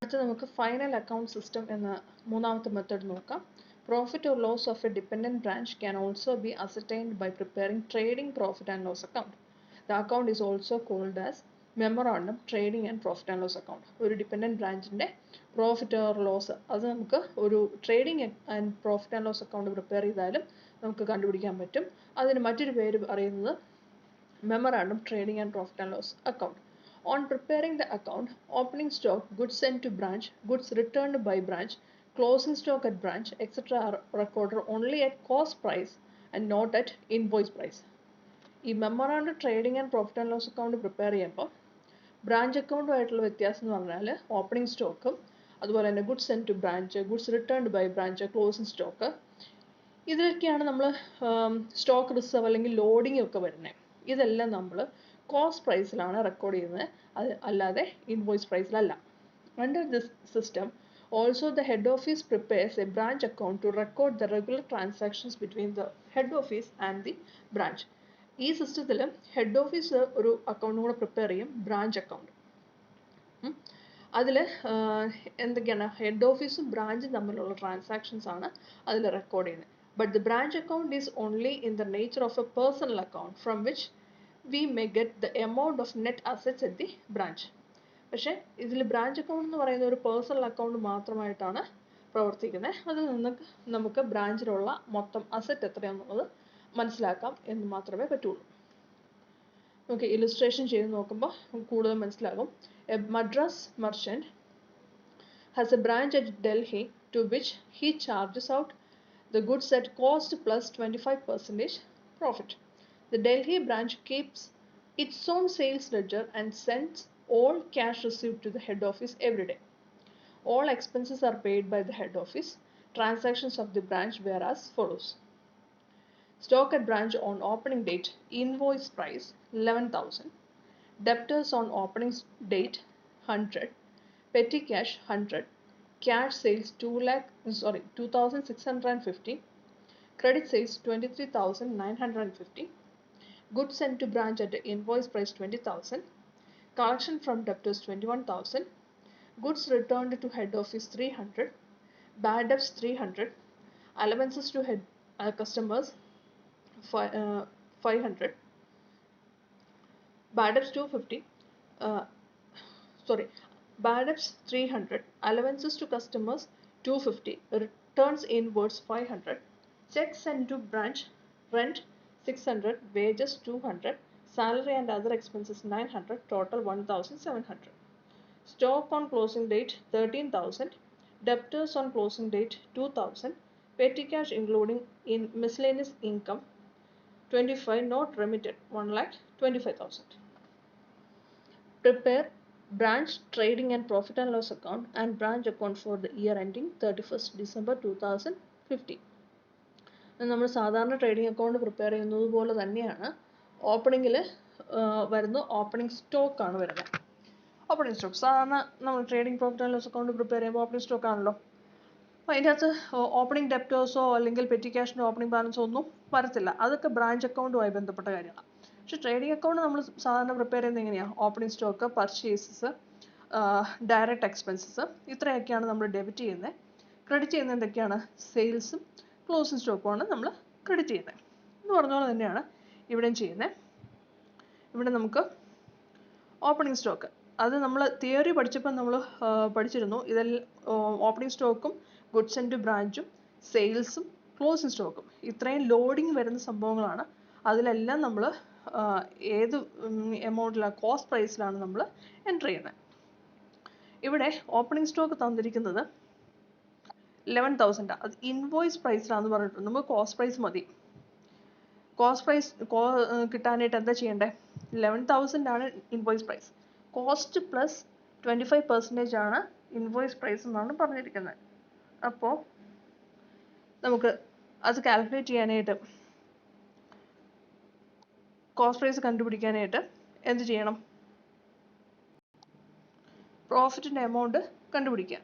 അടുത്ത നമുക്ക് final account system എന്ന മൂന്നാമത്തെ മെത്തേഡ് നോക്കാം. Profit or loss of a dependent branch can also be ascertained by preparing trading profit and loss account. The account is also called as memorandum trading and profit and loss account. ഒരു dependent ബ്രാഞ്ചിൻ്റെ profit or loss അത് നമുക്ക് ഒരു trading and profit and loss account prepare ചെയ്താലും നമുക്ക് കണ്ടുപിടിക്കാൻ പറ്റും. അതിന് മറ്റൊരു പേര് പറയുന്നത് memorandum trading and profit and loss account. On preparing the account, opening stock, goods sent to branch, goods returned by branch, closing stock at branch, etc. are recorded only at cost price and not at invoice price. ഈ memorandum trading and profit and loss account prepare ചെയ്യുമ്പോൾ branch അക്കൗണ്ടുമായിട്ടുള്ള വ്യത്യാസം എന്ന് പറഞ്ഞാൽ opening സ്റ്റോക്കും അതുപോലെ തന്നെ goods send to branch, goods returned by branch, closing stock, ഇതിലൊക്കെയാണ് നമ്മൾ സ്റ്റോക്ക് റിസർവ് അല്ലെങ്കിൽ ലോഡിംഗ് ഒക്കെ വരുന്നത്. ഇതെല്ലാം നമ്മൾ കോസ്റ്റ് പ്രൈസിലാണ് റെക്കോർഡ് ചെയ്യുന്നത്, അത് അല്ലാതെ ഇൻവോയ്സ് പ്രൈസിലല്ല. Under this system also the head office prepares a branch account to record the regular transactions between the head office and the branch. ഈ സിസ്റ്റത്തിൽ ഹെഡ് ഓഫീസ് ഒരു അക്കൗണ്ടും കൂടെ പ്രിപ്പയർ ചെയ്യും, ബ്രാഞ്ച് അക്കൗണ്ട്. അതിൽ എന്തൊക്കെയാണ് ഹെഡ് ഓഫീസും ബ്രാഞ്ചും തമ്മിലുള്ള ട്രാൻസാക്ഷൻസ് ആണ് അതിൽ റെക്കോർഡ് ചെയ്യുന്നത്. But the branch account is only in the nature of a personal account from which we may get the amount of net assets at the branch. പക്ഷേ ഇതിൽ branch account എന്ന് പറയുന്ന ഒരു പേഴ്സണൽ അക്കൗണ്ട് മാത്രമായിട്ടാണ് പ്രവർത്തിക്കുന്നത്. അതിൽ നിന്ന് നമുക്ക് ബ്രാഞ്ചിലുള്ള മൊത്തം അസറ്റ് എത്രയാണെന്നുള്ളത് മനസ്സിലാക്കാം എന്ന് മാത്രമേ പറ്റുള്ളൂ. നമുക്ക് ഇലുസ്ട്രേഷൻ ചെയ്ത് നോക്കുമ്പോൾ കൂടുതൽ മനസ്സിലാകും. A Madras merchant has a branch at Delhi to which he charges out the goods at cost plus 25% profit. The Delhi branch keeps its own sales ledger and sends all cash received to the head office every day. All expenses are paid by the head office. Transactions of the branch were as follows. Stock at branch on opening date, invoice price 11,000. Debtors on opening date 100. Petty cash 100. Cash sales 2,650. Credit sales 23,950. Goods sent to branch at the invoice price 20,000. Collection from debtors 21,000. Goods returned to head office 300. Bad debts 300. Allowances to head customers 500. Bad debts 250. Bad debts 300. Allowances to customers 250. Returns inwards 500. Checks sent to branch rent 600. Wages 200. Salary and other expenses 900, total 1,700. Stock on closing date 13,000. Debtors on closing date 2,000. Petty cash including in miscellaneous income 25, not remitted 1,25,000. Prepare branch trading and profit and loss account and branch account for the year ending 31st December 2015. നമ്മൾ സാധാരണ trading account prepare ചെയ്യുന്നത് പോലെ തന്നെയാണ് ഓപ്പണിങ്ങിൽ വരുന്ന opening സ്റ്റോക്കാണ് വരുന്നത്. Opening stock സാധാരണ നമ്മൾ trading profit and loss account prepare ചെയ്യുമ്പോൾ ഓപ്പണിംഗ് സ്റ്റോക്ക് ആണല്ലോ. അപ്പോൾ അതിൻ്റെ അകത്ത് ഓപ്പണിംഗ് ഡെപ്റ്റേഴ്സോ അല്ലെങ്കിൽ പെറ്റി ക്യാഷിൻ്റെ ഓപ്പണിംഗ് ബാലൻസോ ഒന്നും വരത്തില്ല. അതൊക്കെ ബ്രാഞ്ച് അക്കൗണ്ടുമായി ബന്ധപ്പെട്ട കാര്യമാണ്. പക്ഷേ ട്രേഡിംഗ് അക്കൗണ്ട് നമ്മൾ സാധാരണ പ്രിപ്പയർ ചെയ്യുന്നത് എങ്ങനെയാണ്? Opening stock, purchases, direct expenses, ഇത്രയൊക്കെയാണ് നമ്മൾ ഡെബിറ്റ് ചെയ്യുന്നത്. ക്രെഡിറ്റ് ചെയ്യുന്നത് എന്തൊക്കെയാണ്? സെയിൽസും ക്ലോസിംഗ് സ്റ്റോക്കുമാണ് നമ്മൾ ക്രെഡിറ്റ് ചെയ്യുന്നത്. എന്ന് പറഞ്ഞ പോലെ തന്നെയാണ് ഇവിടെയും ചെയ്യുന്നത്. ഇവിടെ നമുക്ക് ഓപ്പണിംഗ് സ്റ്റോക്ക് അത് നമ്മൾ തിയറി പഠിച്ചപ്പോൾ നമ്മൾ പഠിച്ചിരുന്നു. ഇതെല്ലാം ഓപ്പണിംഗ് സ്റ്റോക്കും ഗുഡ്സ് സെൻഡ് ടു ബ്രാഞ്ചും സെയിൽസും ക്ലോസിംഗ് സ്റ്റോക്കും ഇത്രയും ലോഡിങ് വരുന്ന സംഭവങ്ങളാണ്. അതിലെല്ലാം നമ്മൾ ഏത് എമൗണ്ടിലാണ്, കോസ്റ്റ് പ്രൈസിലാണ് നമ്മൾ എൻ്റർ ചെയ്യുന്നത്. ഇവിടെ ഓപ്പണിംഗ് സ്റ്റോക്ക് തന്നിരിക്കുന്നത് 11,000. അത് ഇൻവോയ്സ് പ്രൈസിലാണെന്ന് പറഞ്ഞിട്ടുണ്ട്. നമുക്ക് കോസ്റ്റ് പ്രൈസ് മതി. കോസ്റ്റ് പ്രൈസ് കിട്ടാനായിട്ട് എന്താ ചെയ്യേണ്ടത്? 11,000 ആണ് ഇൻവോയ്സ് പ്രൈസ്. കോസ്റ്റ് പ്ലസ് 25% ആണ് ഇൻവോയ്സ് പ്രൈസ് എന്നാണ് പറഞ്ഞിരിക്കുന്നത്. അപ്പോൾ നമുക്ക് അത് കാൽക്കുലേറ്റ് ചെയ്യാനായിട്ട്, കോസ്റ്റ് പ്രൈസ് കണ്ടുപിടിക്കാനായിട്ട് എന്ത് ചെയ്യണം? പ്രോഫിറ്റിൻ്റെ എമൗണ്ട് കണ്ടുപിടിക്കുക.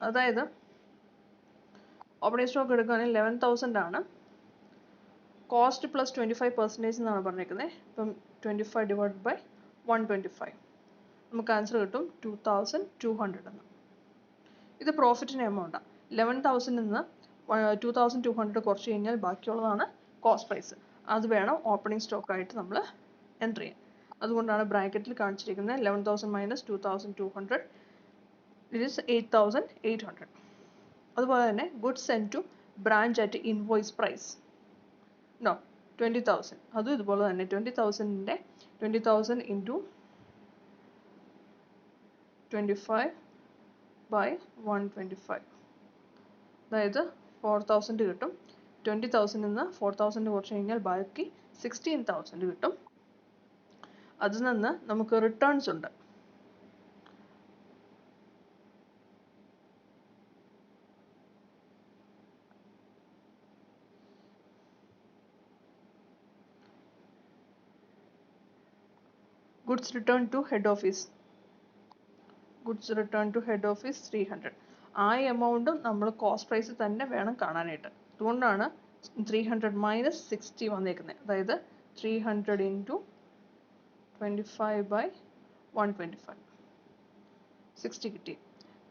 അതായത് ഓപ്പണിംഗ് സ്റ്റോക്ക് എടുക്കുകയാണെങ്കിൽ 11,000 ആണ്. കോസ്റ്റ് പ്ലസ് 25% എന്നാണ് പറഞ്ഞിരിക്കുന്നത്. ഇപ്പം 25 ഡിവൈഡ് ബൈ 125 നമുക്ക് ആൻസർ കിട്ടും 2,200 എന്ന്. ഇത് പ്രോഫിറ്റിൻ്റെ എമൗണ്ടാണ്. 11,000 നിന്ന് 2,200 കുറച്ച് കഴിഞ്ഞാൽ ബാക്കിയുള്ളതാണ് കോസ്റ്റ് പ്രൈസ്. അത് വേണം ഓപ്പണിംഗ് സ്റ്റോക്ക് ആയിട്ട് നമ്മൾ എൻ്റർ ചെയ്യാൻ. അതുകൊണ്ടാണ് ബ്രാക്കറ്റിൽ കാണിച്ചിരിക്കുന്നത് 11,000 മൈനസ് 2,200 ഇസ് 8,800. അതുപോലെ തന്നെ goods send to branch at invoice price 20,000. അതും ഇതുപോലെ തന്നെ 20,000ൻ്റെ 20,000 ഇൻറ്റു 25 by 125, അതായത് 4,000 കിട്ടും. 20,000 നിന്ന് 4,000 കുറച്ച് കഴിഞ്ഞാൽ ബാക്കി 16,000 കിട്ടും. അതിൽ നിന്ന് നമുക്ക് റിട്ടേൺസ് ഉണ്ട്. Goods return to head office, goods return to head office 300. ആ എമൗണ്ടും നമ്മൾ കോസ്റ്റ് പ്രൈസ് തന്നെ വേണം കാണാനായിട്ട്. അതുകൊണ്ടാണ് 300 മൈനസ് 60 വന്നേക്കുന്നത്. അതായത് 300 ഇൻറ്റു 25 by 125 60 കിട്ടി.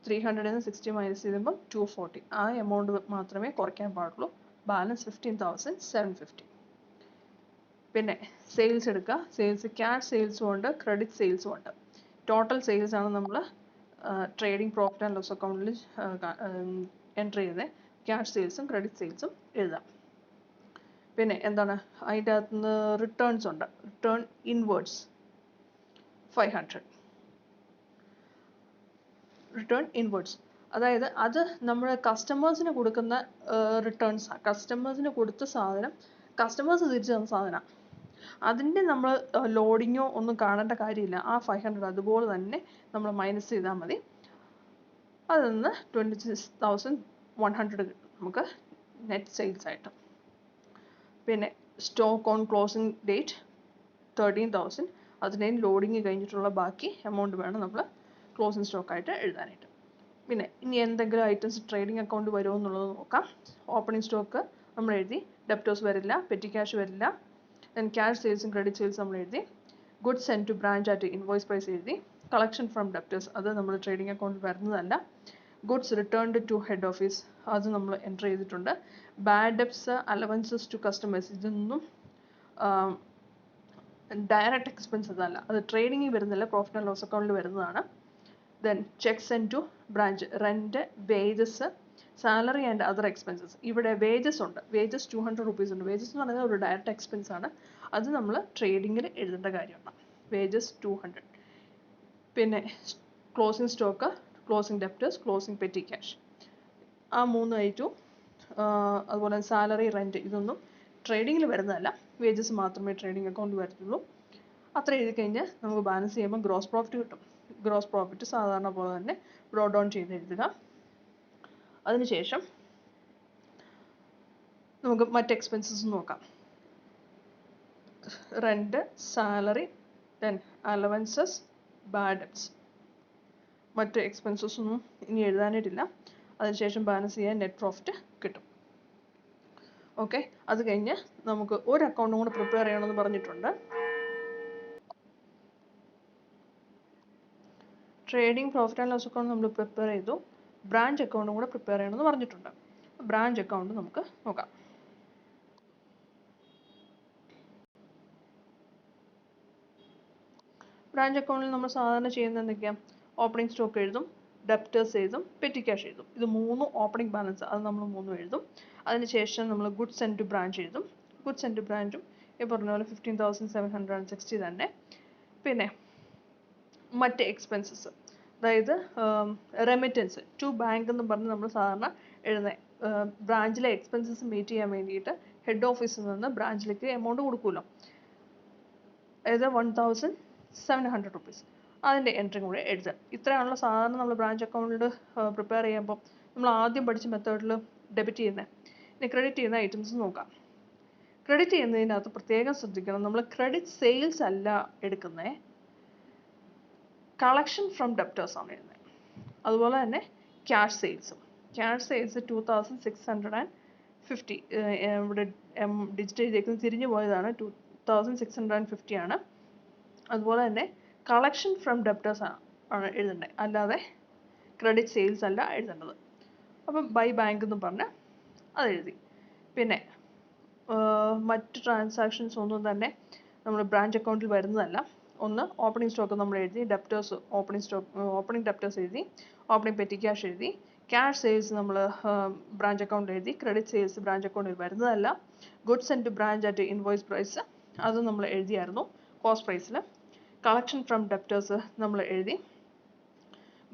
300 നിന്ന് 60 മൈനസ് ചെയ്യുമ്പോൾ 240. ആ എമൗണ്ട് മാത്രമേ കുറയ്ക്കാൻ പാടുള്ളൂ. ബാലൻസ് 15,750. പിന്നെ സെയിൽസ് എടുക്കുക. സെയിൽസ് ക്യാഷ് സെയിൽസും ഉണ്ട്, ക്രെഡിറ്റ് സെയിൽസും ഉണ്ട്. ടോട്ടൽ സെയിൽസ് ആണ് നമ്മൾ ട്രേഡിംഗ് പ്രോഫിറ്റ് ആൻഡ് ലോസ് അക്കൗണ്ടിൽ എൻ്റർ ചെയ്തത്. ക്യാഷ് സെയിൽസും ക്രെഡിറ്റ് സെയിൽസും എഴുതാം. പിന്നെ എന്താണ് അതിൻ്റെ അകത്ത് നിന്ന് റിട്ടേൺസ് ഉണ്ട്. Return inwards 500. റിട്ടേൺ ഇൻവേർഡ്സ് അതായത് അത് നമ്മൾ കസ്റ്റമേഴ്സിന് കൊടുക്കുന്ന റിട്ടേൺസ്. കസ്റ്റമേഴ്സിന് കൊടുത്ത സാധനം കസ്റ്റമേഴ്സ് തിരിച്ചു തന്ന സാധനമാണ്. അതിൻ്റെ നമ്മൾ ലോഡിങ്ങോ ഒന്നും കാണേണ്ട കാര്യമില്ല. ആ 500 അതുപോലെ തന്നെ നമ്മൾ മൈനസ് ചെയ്താൽ മതി. അതിൽ നിന്ന് 26,100 കിട്ടും നമുക്ക് നെറ്റ് സെയിൽസ് ആയിട്ട്. പിന്നെ സ്റ്റോക്ക് ഓൺ ക്ലോസിംഗ് ഡേറ്റ് 13,000. അതിൻ്റെയും ലോഡിങ് കഴിഞ്ഞിട്ടുള്ള ബാക്കി എമൗണ്ട് വേണം നമ്മൾ ക്ലോസിംഗ് സ്റ്റോക്കായിട്ട് എഴുതാനായിട്ട്. പിന്നെ ഇനി എന്തെങ്കിലും ഐറ്റംസ് ട്രേഡിംഗ് അക്കൗണ്ട് വരുമോ എന്നുള്ളത് നോക്കാം. ഓപ്പണിംഗ് സ്റ്റോക്ക് നമ്മൾ എഴുതി. ഡെപ്റ്റേഴ്സ് വരില്ല, പെറ്റി ക്യാഷ് വരില്ല. ദെൻ ക്യാഷ് സെയിൽസും ക്രെഡിറ്റ് സെയിൽസും നമ്മൾ എഴുതി. Goods send to branch at invoice price എഴുതി. കളക്ഷൻ ഫ്രം ഡെപ്റ്റേഴ്സ് അത് നമ്മൾ ട്രേഡിംഗ് അക്കൗണ്ട് വരുന്നതല്ല. Goods returned to head office അത് നമ്മൾ എൻ്റർ ചെയ്തിട്ടുണ്ട്. Bad debts, allowances to customers ഇതൊന്നും ഡയറക്റ്റ് എക്സ്പെൻസ് അതല്ല. അത് ട്രേഡിങ്ങിൽ വരുന്നില്ല, പ്രോഫിറ്റ് ആൻഡ് ലോസ് അക്കൗണ്ടിൽ വരുന്നതാണ്. Then cheque send to branch, rent, wages, salary and other expenses. ഇവിടെ വേജസ് ഉണ്ട്. വേജസ് 200 rupees ഉണ്ട്. വേജസ് എന്ന് പറയുന്നത് ഒരു ഡയറക്റ്റ് എക്സ്പെൻസ് ആണ്. അത് നമ്മൾ ട്രേഡിങ്ങിൽ എഴുതേണ്ട കാര്യമാണ്. വേജസ് 200. പിന്നെ closing stock, closing debtors, closing petty cash, ആ 3 ഐറ്റവും. അതുപോലെ സാലറി, റെൻറ്റ് ഇതൊന്നും ട്രേഡിങ്ങിൽ വരുന്നതല്ല. വേജസ് മാത്രമേ ട്രേഡിംഗ് അക്കൗണ്ട് വരത്തുള്ളൂ. അത്ര എഴുതി കഴിഞ്ഞാൽ നമുക്ക് ബാലൻസ് ചെയ്യുമ്പോൾ ഗ്രോസ് പ്രോഫിറ്റ് കിട്ടും. ഗ്രോസ് പ്രോഫിറ്റ് സാധാരണ പോലെ തന്നെ ബ്രോഡ് ഡൗൺ ചെയ്ത് എഴുതുക. അതിനുശേഷം നമുക്ക് മറ്റ് എക്സ്പെൻസസ് നോക്കാം. Rent, salary, then allowances, bad debts. മറ്റ് എക്സ്പെൻസസ് ഒന്നും ഇനി എഴുതാനായിട്ടില്ല. അതിനുശേഷം ബാലൻസ് ചെയ്യാൻ നെറ്റ് പ്രോഫിറ്റ് കിട്ടും. ഓക്കെ, അത് കഴിഞ്ഞ് നമുക്ക് ഒരു അക്കൗണ്ടും കൂടെ പ്രിപ്പയർ ചെയ്യണമെന്ന് പറഞ്ഞിട്ടുണ്ട്. Trading profit and loss account നമ്മൾ പ്രിപ്പയർ ചെയ്തു. ബ്രാഞ്ച് അക്കൗണ്ടും കൂടെ പ്രിപ്പയർ ചെയ്യണമെന്ന് പറഞ്ഞിട്ടുണ്ട്. ബ്രാഞ്ച് അക്കൗണ്ട് നമുക്ക് നോക്കാം. ബ്രാഞ്ച് അക്കൗണ്ടിൽ നമ്മൾ സാധാരണ ചെയ്യുന്നത് എന്തൊക്കെയാണ്? ഓപ്പണിംഗ് സ്റ്റോക്ക് എഴുതും, ഡെപ്റ്റേഴ്സ് എഴുതും, പെറ്റി ക്യാഷ് എഴുതും. ഇത് 3 ഓപ്പണിംഗ് ബാലൻസ്, അത് നമ്മൾ 3 എഴുതും. അതിനുശേഷം നമ്മൾ ഗുഡ്സ് സെൻഡ് ടു ബ്രാഞ്ച് എഴുതും. ഗുഡ്സ് സെൻഡ് ടു ബ്രാഞ്ചും ഈ പറഞ്ഞ പോലെ 15,760 തന്നെ. പിന്നെ മറ്റ് എക്സ്പെൻസസ്, അതായത് റെമിറ്റൻസ് ടു ബാങ്ക് എന്ന് പറഞ്ഞ് നമ്മൾ സാധാരണ എഴുതുന്നത്. ബ്രാഞ്ചിലെ എക്സ്പെൻസസ് മീറ്റ് ചെയ്യാൻ വേണ്ടിയിട്ട് ഹെഡ് ഓഫീസിൽ നിന്ന് ബ്രാഞ്ചിലേക്ക് എമൗണ്ട് കൊടുക്കുമല്ലോ. അതായത് 1,700 rupees. അതിൻ്റെ എൻട്രി കൂടെ എഴുതുക. ഇത്രയാണല്ലോ സാധാരണ നമ്മൾ ബ്രാഞ്ച് അക്കൗണ്ടിൽ പ്രിപ്പയർ ചെയ്യുമ്പോൾ നമ്മൾ ആദ്യം പഠിച്ച മെത്തേഡിൽ ഡെബിറ്റ് ചെയ്യുന്നത്. ഇനി ക്രെഡിറ്റ് ചെയ്യുന്ന ഐറ്റംസ് നോക്കാം. ക്രെഡിറ്റ് ചെയ്യുന്നതിനകത്ത് പ്രത്യേകം ശ്രദ്ധിക്കണം, നമ്മൾ ക്രെഡിറ്റ് സെയിൽസ് അല്ല എടുക്കുന്നത്, കളക്ഷൻ ഫ്രം ഡെപ്റ്റേഴ്സ് ആണ് എഴുതുന്നത്. അതുപോലെ തന്നെ ക്യാഷ് സെയിൽസും. Cash sales 2,650. ഇവിടെ ഡിജിറ്റ് ചെയ്തേക്കുന്നത് തിരിഞ്ഞു പോയതാണ്. 2,650 ആണ്. അതുപോലെ തന്നെ കളക്ഷൻ ഫ്രം ഡെപ്റ്റേഴ്സ് ആണ് എഴുതേണ്ടത്, അല്ലാതെ ക്രെഡിറ്റ് സെയിൽസ് അല്ല എഴുതേണ്ടത്. അപ്പം ബൈ ബാങ്ക് എന്ന് പറഞ്ഞ് അത് എഴുതി. പിന്നെ മറ്റ് ട്രാൻസാക്ഷൻസ് ഒന്നും തന്നെ നമ്മൾ ബ്രാഞ്ച് അക്കൗണ്ടിൽ വരുന്നതല്ല. ഒന്ന് ഓപ്പണിംഗ് സ്റ്റോക്ക് നമ്മൾ എഴുതി, ഡെപ്റ്റേഴ്സ് ഓപ്പണിംഗ് ഡെപ്റ്റേഴ്സ് എഴുതി, ഓപ്പണിംഗ് പെറ്റി ക്യാഷ് എഴുതി, ക്യാഷ് സെയിൽസ് നമ്മൾ ബ്രാഞ്ച് അക്കൗണ്ടിൽ എഴുതി, ക്രെഡിറ്റ് സെയിൽസ് ബ്രാഞ്ച് അക്കൗണ്ടിൽ വരുന്നതല്ല. Goods send to branch at invoice price അത് നമ്മൾ എഴുതിയായിരുന്നു കോസ്റ്റ് പ്രൈസിൽ. കളക്ഷൻ ഫ്രം ഡെപ്റ്റേഴ്സ് നമ്മൾ എഴുതി.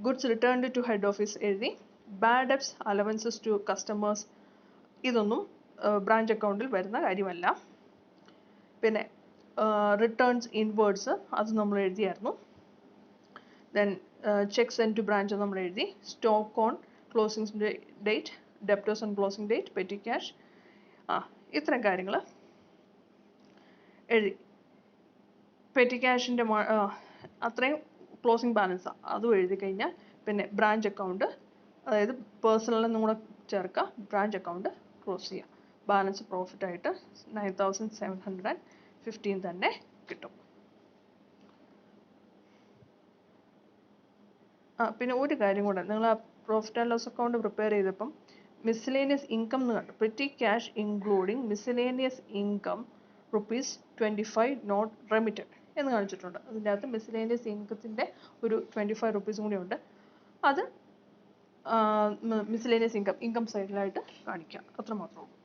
Goods returned to head office എഴുതി. Bad debts allowances to customers ഇതൊന്നും ബ്രാഞ്ച് അക്കൗണ്ടിൽ വരുന്ന കാര്യമല്ല. പിന്നെ റിട്ടേൺസ് ഇൻവേർഡ്സ് അത് നമ്മൾ എഴുതിയായിരുന്നു. Then cheque send to branch നമ്മൾ എഴുതി. Stock on closing date, debtors on closing date, petty cash ഇത്തരം കാര്യങ്ങൾ എഴുതി. പെറ്റി ക്യാഷിൻ്റെ അത്രയും ക്ലോസിംഗ് ബാലൻസാണ്, അതും എഴുതി കഴിഞ്ഞാൽ പിന്നെ ബ്രാഞ്ച് അക്കൗണ്ട് അതായത് പേഴ്സണലിനും കൂടെ ചേർക്കുക, ബ്രാഞ്ച് അക്കൗണ്ട് ക്ലോസ് ചെയ്യുക. ബാലൻസ് പ്രോഫിറ്റായിട്ട് 9715 തന്നെ കിട്ടും. പിന്നെ ഒരു കാര്യം കൂടെ, നിങ്ങൾ ആ profit and loss account prepare ചെയ്തപ്പം മിസ്സലേനിയസ് ഇൻകം എന്ന് കണ്ടു. Petty cash including miscellaneous income ₹25 not remitted എന്ന് കാണിച്ചിട്ടുണ്ട്. അതിൻ്റെ അകത്ത് മിസ്സലേനിയസ് ഇൻകത്തിൻ്റെ ഒരു 25 rupees കൂടി ഉണ്ട്. അത് മിസ്സലേനിയസ് ഇൻകം സൈഡിലായിട്ട് കാണിക്കാം. അത്ര മാത്രമേ ഉള്ളൂ.